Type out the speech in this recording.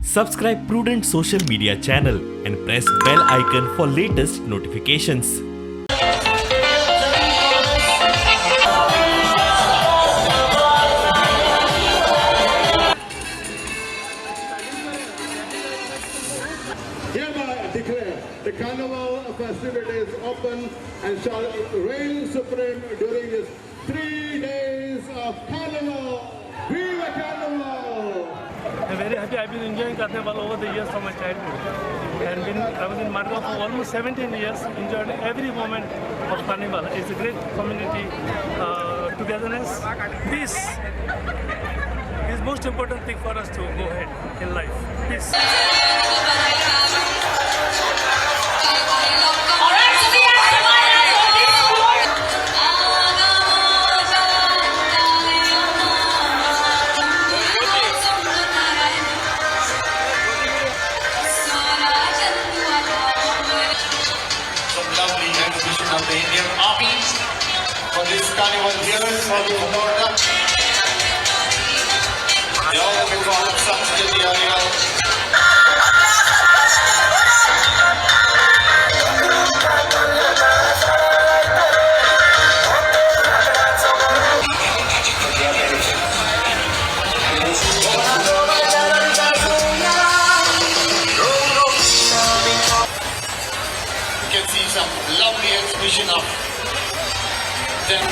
Subscribe Prudent social media channel and press bell icon for latest notifications. Hereby declare the Carnival festivities open and shall reign supreme during these 3 days of Carnival. Viva Carnival! I'm very happy. I've been enjoying Carnival over the years from my childhood. I was in MARGAO for almost 17 years, enjoyed every moment of Carnival. It's a great community, togetherness, peace is most important thing for us to go ahead in life. Peace. Lovely exhibition of the Indian Army for this carnival here for the Florida. They all looking for Sanskrit area. You can see some lovely exhibition of them.